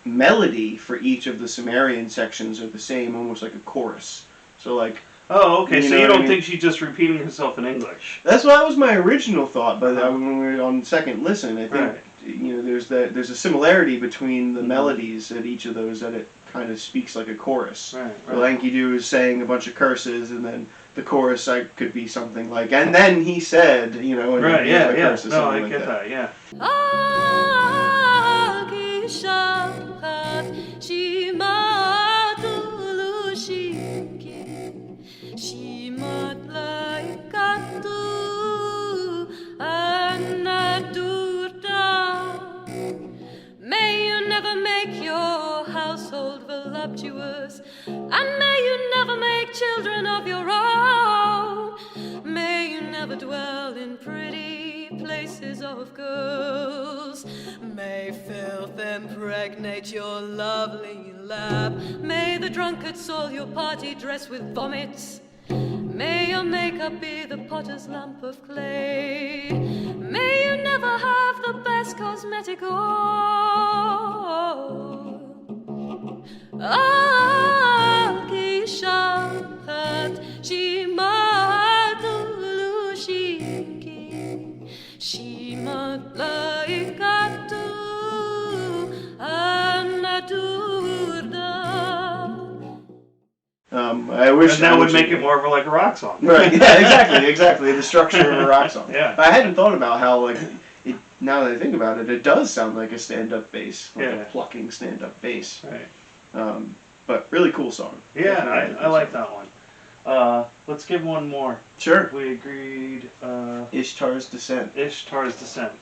melody for each of the Sumerian sections are the same, almost like a chorus. So like. Oh, okay. So you don't think she's just repeating herself in English? That was my original thought, but when we were on second listen, I think there's a similarity between the melodies at each of those that it kind of speaks like a chorus. Right. So Enkidu is saying a bunch of curses, and then the chorus could be something like, and then he said, and right, then the curses, No, I like get that. Yeah. May you never make your household voluptuous, and may you never make children of your own. May you never dwell in pretty places of girls. May filth impregnate your lovely lap. May the drunkard soil your party dress with vomits. May your makeup be the potter's lump of clay. May you never have the best cosmetic oil. Al-Kishat Shimatulushiki Shimatlaikatu Anadurda. I wish and that would make it more of like a rock song. Right. Yeah. Exactly. The structure of a rock song. Yeah. But I hadn't thought about how like it. Now that I think about it, it does sound like a stand-up bass, like a plucking stand-up bass. Right. But really cool song. Yeah, I like that one. Let's give one more. Sure. We agreed. Ishtar's Descent. Ishtar's Descent.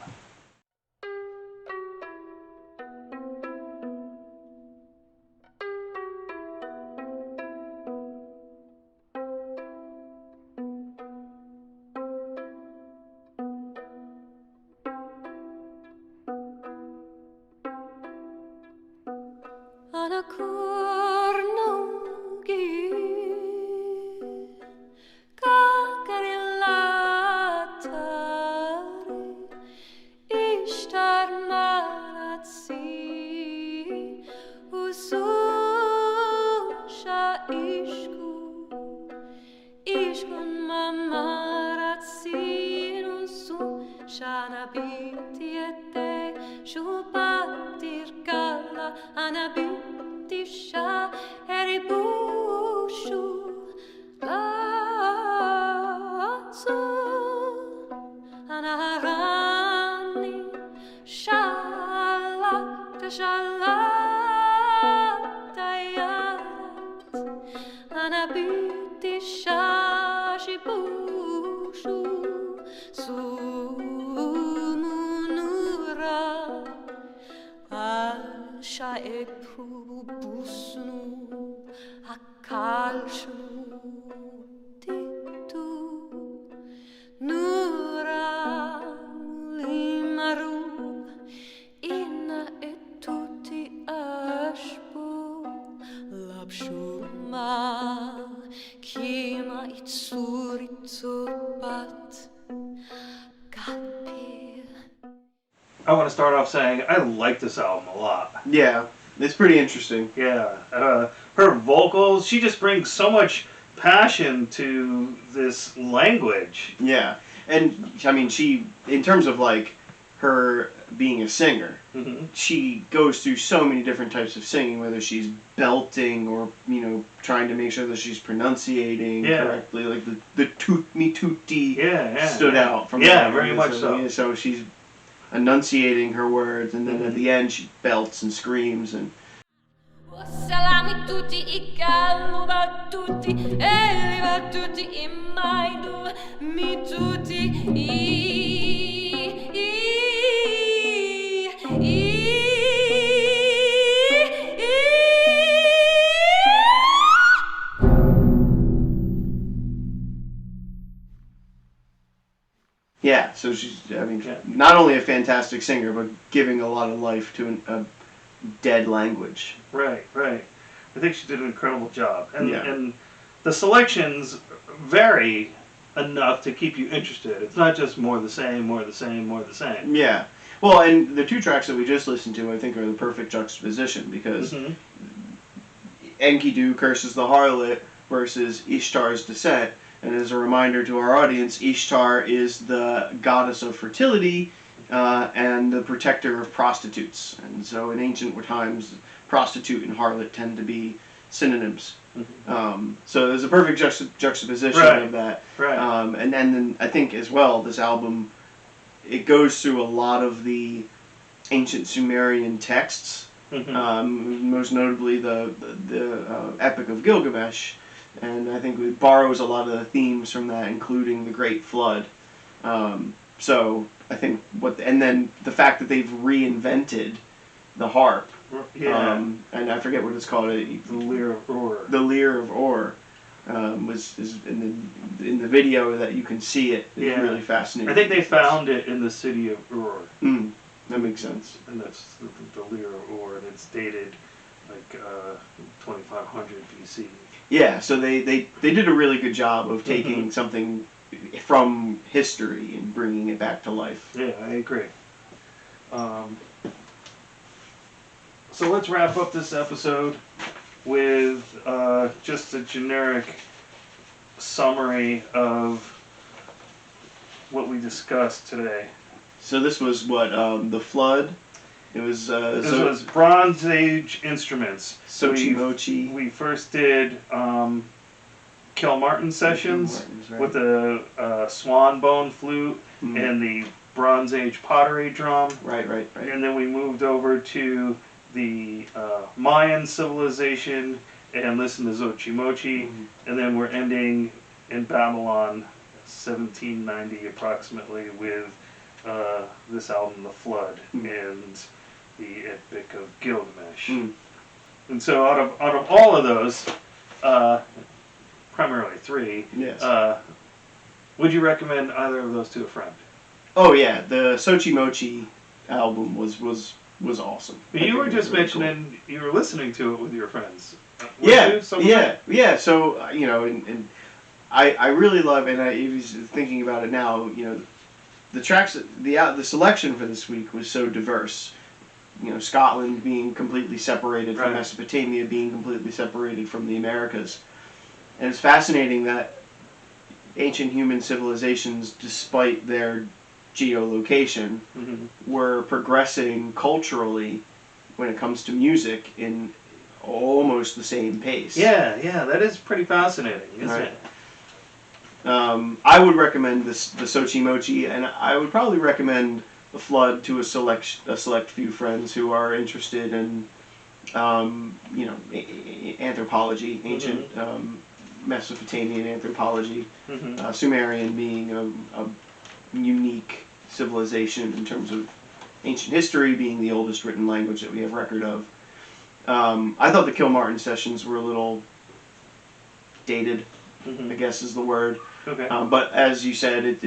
I want to start off saying I like this album a lot. Yeah, it's pretty interesting. Yeah, her vocals, she just brings so much passion to this language. Yeah, and I mean, she, in terms of like her being a singer, she goes through so many different types of singing, whether she's belting or, you know, trying to make sure that she's pronunciating correctly, like the toot me tooty stood out from very much so. Yeah, so she's enunciating her words, and then at the end she belts and screams and Salami tutti I calmo battuti e li battuti in mai due mi tutti Yeah, so she's, I mean, not only a fantastic singer, but giving a lot of life to a dead language. Right. I think she did an incredible job. And the selections vary enough to keep you interested. It's not just more the same. Yeah. Well, and the two tracks that we just listened to, I think, are the perfect juxtaposition, because Enkidu curses the harlot versus Ishtar's Descent. And as a reminder to our audience, Ishtar is the goddess of fertility and the protector of prostitutes. And so in ancient times, prostitute and harlot tend to be synonyms. So there's a perfect juxtaposition of that. Right. And then I think as well, this album, it goes through a lot of the ancient Sumerian texts, most notably the Epic of Gilgamesh. And I think it borrows a lot of the themes from that, including the Great Flood. So I think and then the fact that they've reinvented the harp. And I forget what it's called. The Lyre of Ur. The Lyre of Ur is in the video that you can see it. It's really fascinating. I think they found it in the city of Ur. That makes sense. And that's the Lyre of Ur, and it's dated like 2500 BC. Yeah, so they did a really good job of taking something from history and bringing it back to life. Yeah, I agree. So let's wrap up this episode with just a generic summary of what we discussed today. So this was what, the Flood? It was this was Bronze Age instruments. Sochi Mochi. We first did Kilmartin sessions Right. with the swan bone flute and the Bronze Age pottery drum. Right. And then we moved over to the Mayan civilization and listened to Xochimochi. And then we're ending in Babylon, 1790 approximately, with this album, The Flood, and the Epic of Gilgamesh. And so out of all of those, primarily 3, Yes. would you recommend either of those to a friend? Oh yeah, the Xochimochi album was awesome. You were just mentioning you were listening to it with your friends. Yeah. So and I really love, and I was thinking about it now. The tracks, the selection for this week was so diverse. Scotland being completely separated from Mesopotamia, being completely separated from the Americas, and it's fascinating that ancient human civilizations, despite their geolocation, were progressing culturally when it comes to music in almost the same pace. Yeah, that is pretty fascinating, isn't it? I would recommend the Xochimochi, and I would probably recommend The Flood to a select few friends who are interested in, anthropology, ancient Mesopotamian anthropology, Sumerian being a unique civilization in terms of ancient history, being the oldest written language that we have record of. I thought the Kilmartin sessions were a little dated, I guess is the word. Okay. But as you said, it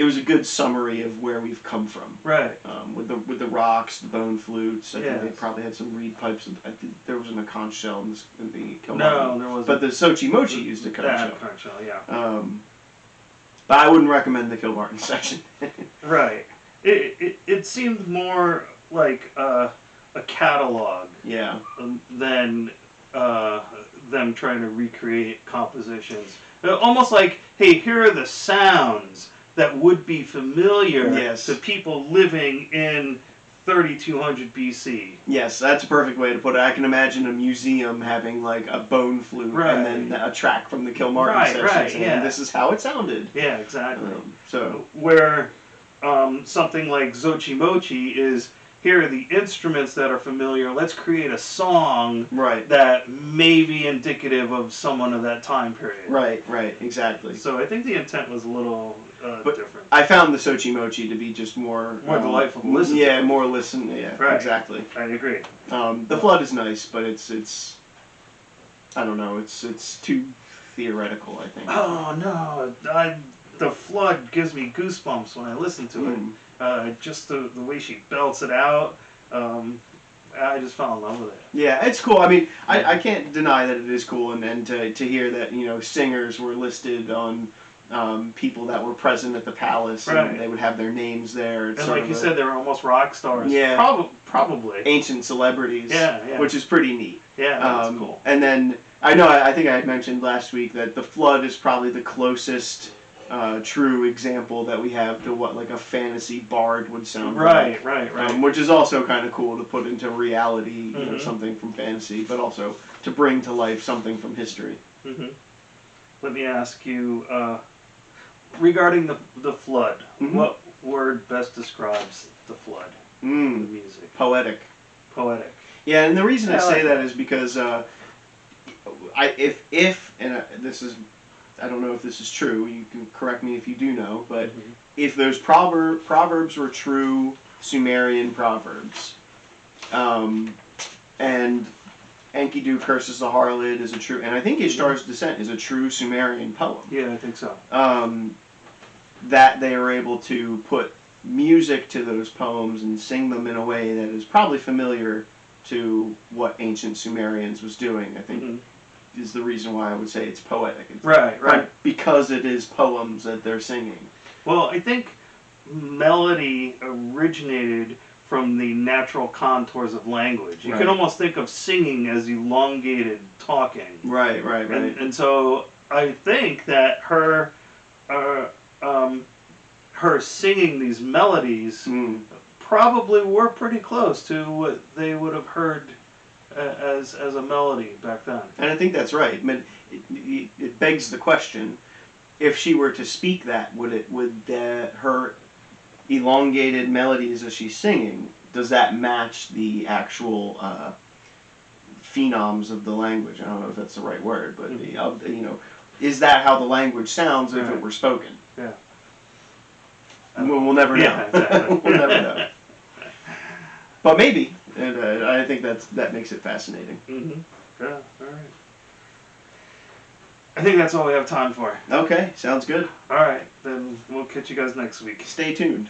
was a good summary of where we've come from. Right. With the rocks, the bone flutes. I think they Yes. probably had some reed pipes. I think there wasn't a conch shell in the Kilmartin. No, there wasn't. But the Xochimochi used a conch shell. Conch shell, yeah. But I wouldn't recommend the Kilmartin section. Right. It seemed more like a catalog Yeah. than them trying to recreate compositions. Almost like, hey, here are the sounds that would be familiar to people living in 3200 BC. Yes, that's a perfect way to put it. I can imagine a museum having like a bone flute and then a track from the Kilmartin sessions. And this is how it sounded. Yeah, exactly. So where something like Xochimochi is, here are the instruments that are familiar. Let's create a song that may be indicative of someone of that time period. Right, exactly. So I think the intent was a little different. I found the Xochimochi to be just more delightful to listen to. Yeah, more listen. Yeah, exactly. I agree. The Flood is nice, but it's I don't know. It's too theoretical, I think. Oh no, the Flood gives me goosebumps when I listen to it. Just the way she belts it out, I just fell in love with it. Yeah, it's cool. I mean, I can't deny that it is cool, and to hear that singers were listed on people that were present at the palace, and they would have their names there. It's and like you said, they were almost rock stars. Yeah, probably ancient celebrities. Yeah, which is pretty neat. Yeah, that's cool. And then I think I had mentioned last week that the Flood is probably the closest true example that we have to what like a fantasy bard would sound like. Right. Which is also kind of cool to put into reality, something from fantasy, but also to bring to life something from history. Let me ask you, regarding the Flood, what word best describes the Flood? The music. Poetic. Yeah, and the reason I say that is because this is, I don't know if this is true, you can correct me if you do know, but if those proverbs were true Sumerian proverbs, and Enkidu curses the harlot is a true, and I think Ishtar's Descent is a true Sumerian poem. Yeah, I think so. That they are able to put music to those poems and sing them in a way that is probably familiar to what ancient Sumerians was doing, I think. Is the reason why I would say it's poetic. It's right. Because it is poems that they're singing. Well, I think melody originated from the natural contours of language. You can almost think of singing as elongated talking. Right. And so I think that her singing these melodies probably were pretty close to what they would have heard as a melody back then. And I think that's right. I mean, it begs the question: if she were to speak that, would her elongated melodies as she's singing, does that match the actual phenoms of the language? I don't know if that's the right word, but is that how the language sounds if it were spoken? Yeah. We'll never know. Yeah, exactly. We'll never know. But maybe, and I think that makes it fascinating. Mm-hmm. Yeah. All right. I think that's all we have time for. Okay, sounds good. All right, then we'll catch you guys next week. Stay tuned.